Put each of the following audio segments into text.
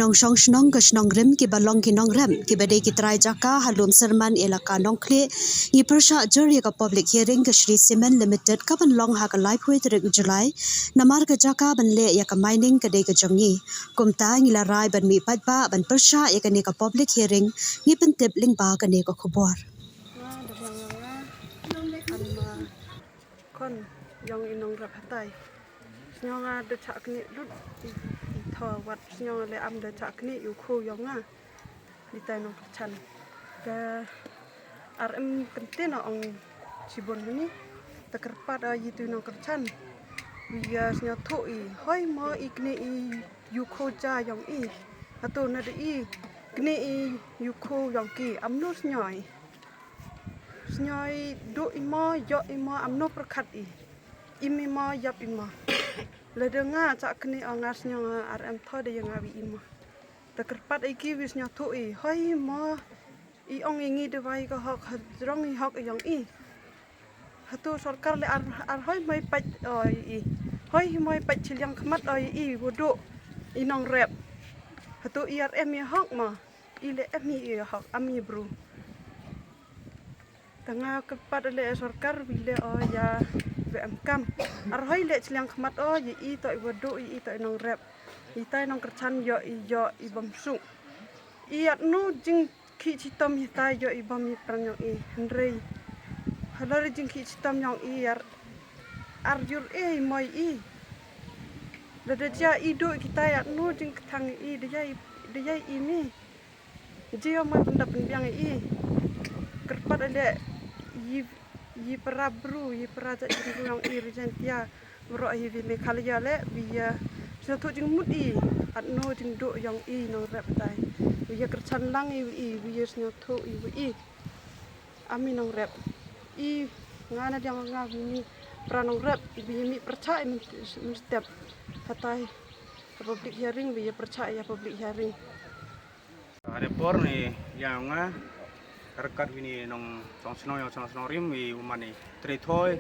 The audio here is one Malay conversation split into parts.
nong shong shnong ke shnong rem ki balong ki nong rem ki bade ki trai jaka halum serman elaka nong kle ni persha juri ka public hearing ke Shri Cement Limited ka ban long ha ka live hui tere Julai namar ka jaka ban le ya ka mining ka de ka jongi kumta ngi la rai ban mi pat ba ban persha ya ka ne ka public hearing ni pen tip ling ba ka ne ka khobor kon yang inong rapatai nyonga de chakni lut tho wat nyonga le am de chakni yu khu yonga di tai nong chan ga rm pentena ong sibon ni takarpat yitu nong chan biya snya thoi hoi mo ikne i yu khu cha yong i ato na de i kne i yu khu yong ki amno snyoi do imo yo imo amno perkat i imi mo yap imo le denga cak kni ongas nyong rm tho de yang abi imo takarpat iki wis nyathu i hoi mo i ong ingi de vai ko hok rong i hok yong i hatu sarkar le ar hoi mai pat oi i hoi mai pat chilyang khmat oi i bodo inong rep hatu irm i hok ma i le mi i hok ami bro tanga kepat le sarkar bile ya VMKam arhoi le chliang khmat i to bodo i to nong rep i tai nong kerchan yo i bomsu i atnu jing khi chitam hi tai yo i bom i prang i hendrei halari jing khi chitam yong i ar yur moi i le de ja i do kita atnu jing thang i de jai i mi jio ma pendap biang i kerpat le yi perabru yi peraja jing yang irjentia bro hi vi mekhalia le biya satu jing mudi atno jing do yang i no rep tai biya kerchan lang i biya snatu i ami no rep i ngana yang ngami pranong rep biya mi percaya step hatai public hearing biya percaya public hearing ada por ni yang rekat ini nong song rim i umani tretoy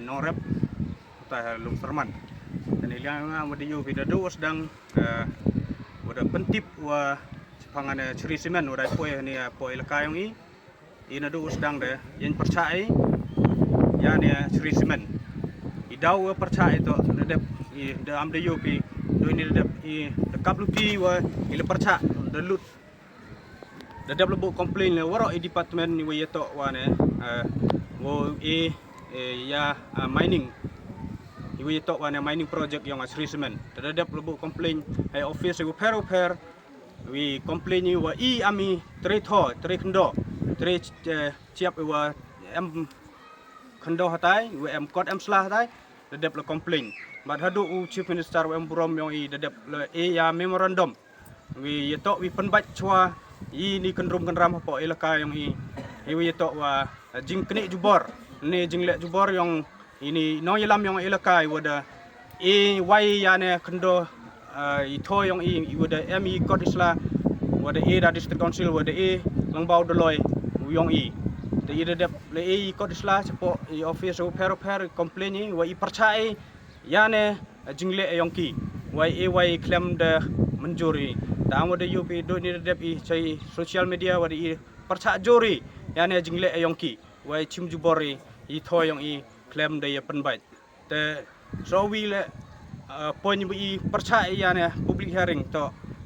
nong rep ta lum serman dan yang mudi yu vida do sedang udah pentip wa pangan Shri Cement udah poe ni poe lekayong i ina do sedang de yang percaya ya ni Shri Cement i daw percaya to de am de yu pi do ini de de kaplupi wa ile percaya de lut dadap lebu komplain le waro department ni we to wane wo ya mining we to wane mining project yang Shri Cement dadap lebu komplain ai office we per we complain ni wa i ami tre khndo tre chiap wa em khndo hatai we em kot em slah hatai dadap le komplain but hadu chief minister em burom yang i dadap le ya memorandum we to we penbat chwa ini kenram apa elaka yang ini to wa jing kene jubor ne jing le jubor yang ini no yelam yang elaka wada wai ya ne kendo itho yang wada mi kot isla wada da district council wada langbau doloi yang de ida le kot isla cepo office per complain wa percaya ya ne jing le yang ki wai claim de menjuri tamo de yupi do ni de chai social media wadi percaya jori yani jingle yongki wai chim jubori i tho yong i claim de penbai te so wi le point bi percaya yani public hearing to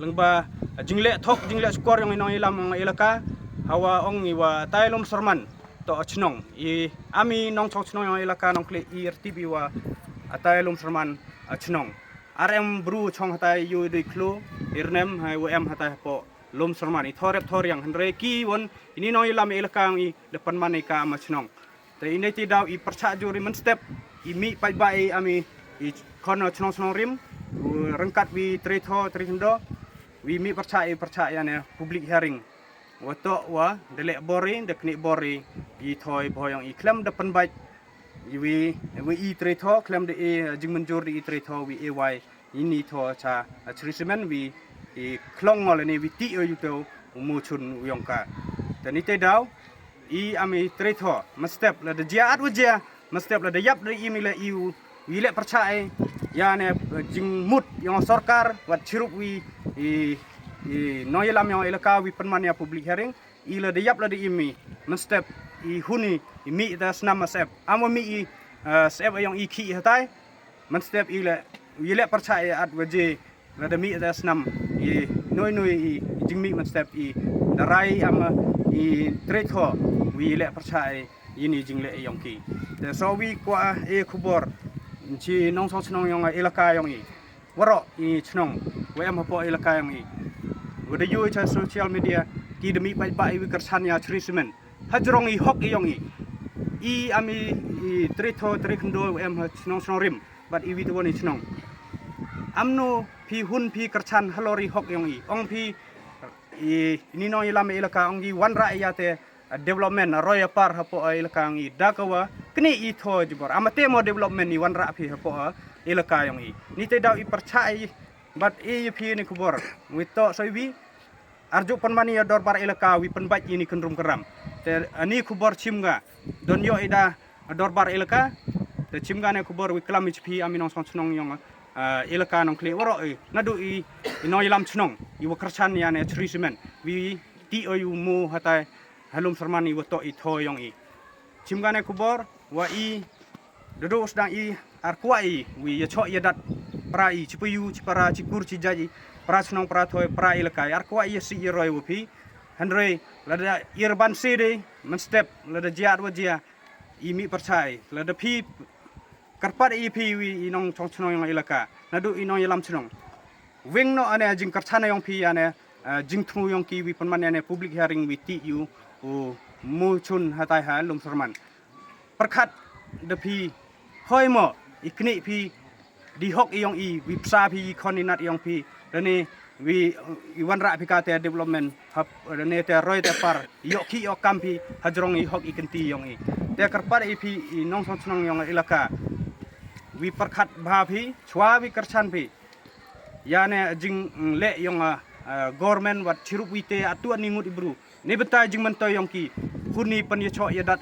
lengba jingle thok jingle skor yang inong ilam elaka hawa ong i wa tailom serman to chnong i ami nong chok chnong yang elaka nong kle i rtb wa tailom serman chnong RM bru chong hatai yu de klo irnem hai wm hatai po lom serman i thorep yang hendrei ki won ini no ilam elakang i depan manika ma chnong te ini ti daw i percaya juri men step i mi pai bai ami i kono chnong rim rengkat wi trethndo wi mi percaya ne public hearing wato wa delek bori de kni bori i thoi boyong i klem depan bai we tretho claim de jing menjur di tretho we ay ini tho cha Shri Cement we klong ngol ni we ti yu to mu chun yongka dan ite daw i ami tretho mestep la de jaat wajia mestep la de yap de imile yu we le percaya ya ne jing mut yang sarkar wat chirup we no yelam yang elaka wi penmania public hearing ila de yap la de imi menstep huni mi da snam sep amo mi sep yang ki hatai menstep ila yele percaya at waje la de mi da snam noi jingmi menstep darai ama trekho wi yele percaya ini jingle yang ki so wi kwa khubor chi nong song chnong yang elaka yang waro chnong wa am po elaka yang wada yu cha social media ki demi bai bai wi kersan ya trismen hajrong hok yang ami tretho trekhndo em chnong chnong rim bat wi to ni chnong amno phi hun phi kersan halori hok yang ong phi ini no ilam elaka ong gi wan ra ya te development roya par hapo elaka ngi dakawa kni I tho jibor amate mo development ni wan ra phi hapo elaka yang ni te daw I percaya but phi ni kubor wito so wi arju penmani ya dor bar elaka wi penbat ini kenrum keram te ani kubor chimga don yo ida dor bar elaka te chimga ne kubor wi klam phi aminong song chnong yong elaka nong kle woro nadu no ilam chnong I wa kersan ya ne trismen wi ti oyu mu hatai halum sermani wato tho yang chimgane kubor wa dodo sedang arkwai wi ya chok yadat pra chipuyu chipara chikur chijaji pra chnong pra thoi pra ilaka arkwai si roi wupi handre lada irban sede menstep lada jiat wajia mi percaya lada pi karpat pi wi inong chong chnong yang ilaka nadu inong yalam chnong wing no ane jing karchana yang pi ane jing thu yang ki wi penman ane public hearing wi ti yu mu chun hatai ha lum serman perkhat de pi hoi mo ikni pi di hok yong wi psa pi koninat yong pi dani wi wan ra pi ka te development hap dani te roi te par yok ki yok kampi hajrong hok ikenti yong te karpar pi nong song chnong yong ilaka wi perkhat bha pi chwa wi karchan pi yane jing le yong government wat chirup wi te atu ningut ibru ni beta jing mento yong ki huni panya chok yadat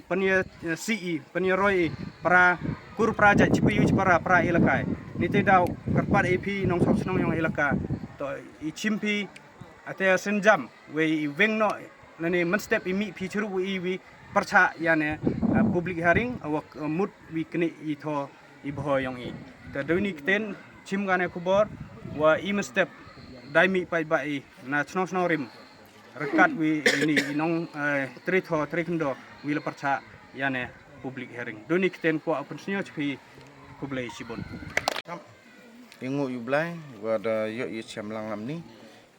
panya ci panya roi para kur praja chipiyu para pra ilakai ni te daw karpat ap nong song snong yong ilaka to chimpi ate senjam we wengno nani menstep mi pi churu wi percha yane public hearing awak mut wi kni tho bho yong ta doni kten chimgane kubor wa menstep daimi pai bai na snong snong rim rekat wi ini inong tretho trekhndo wi la percha yane public hearing doni kten ko apun snyo chpi kublai sibon ingu yublai wada yo I chamlang lam ni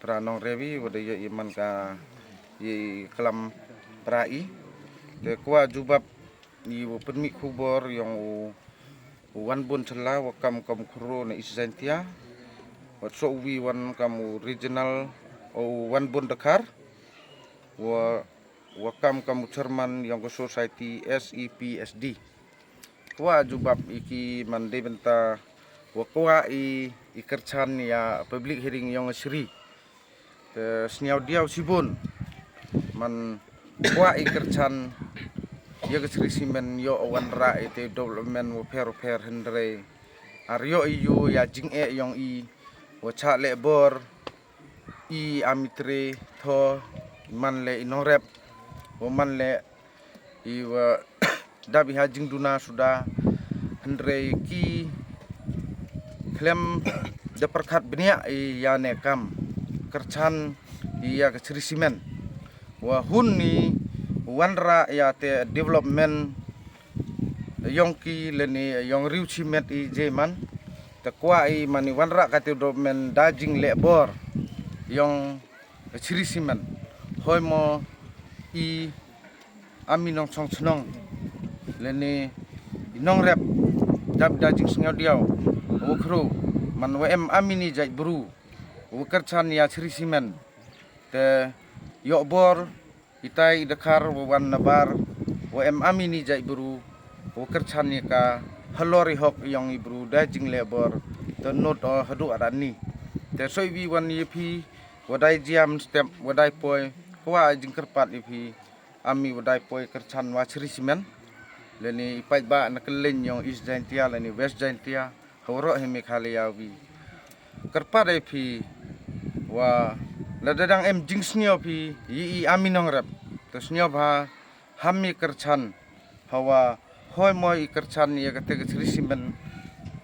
pra nong rewi wada yo I man ka I kelam prai te kwa jubab I wo permi kubor yang wan bon chela wa kam khro na isentia wa so wi wan kam regional o wan bon dakar wa kam Cerman yang ke society SEPSD kwa jubab iki mande benta wa kwa I kerchan ya public hearing yang sri te sniau diau sibun man kwa I kerchan ya ke sri simen yo wan ra ite development wo per hendre aryo yu ya jing yang wa cha le bor amitre tho man le inorep man le wa dabi hajing duna sudah hendre ki klem de perkhat benia ya ne kam kerchan ya ke simen wa hun ni wanra ya te development yongki leni yong riu chimet jeman te kwa mani wanra ka te development dajing le bor yong simen hoi mo aminong song snong leni inong rep dab dajing singau diau ukru man wm amini jai bru ukerchan ya simen te yok bor itai dekar wan nabar wm amini jai bru ukerchan ya ka halori hok yang ibru dajing lebor te not hadu arani te soi wan yepi wadai jam step wadai poi kwa jing kerpat ipi ami wadai poi kerchan wa simen leni ipai ba na kelen yang is jaintia leni west jaintia horo hemi khalia wi kerpat ipi wa la dadang em jingsnyo pi yi aminong rep tosnyo bha hammi kerchan hawa hoi moi kerchan ye kate krisimen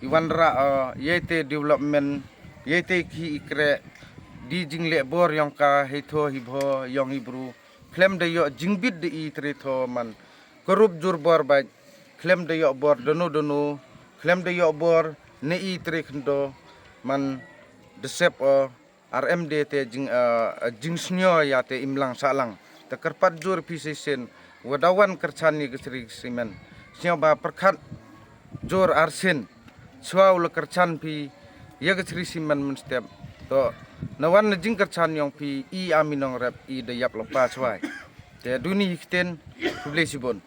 iwanra yete development yete ki ikre di jingle bor yang ka hetho hibho yang ibru klem de yo jingbit de i tretho man korup jur bor ba klem de yo bor dono klem de yo bor ne i trekhndo man desep RMD te jingsnyo ya te imlang salang te kerpat jur pisisen wadawan kercani kesri simen sia ba perkat jur arsin swa ul kercan pi ya kesri simen menstep to nawan jing kercan yang pi i aminong rep i de yap lopa swai te duni hikten publisibon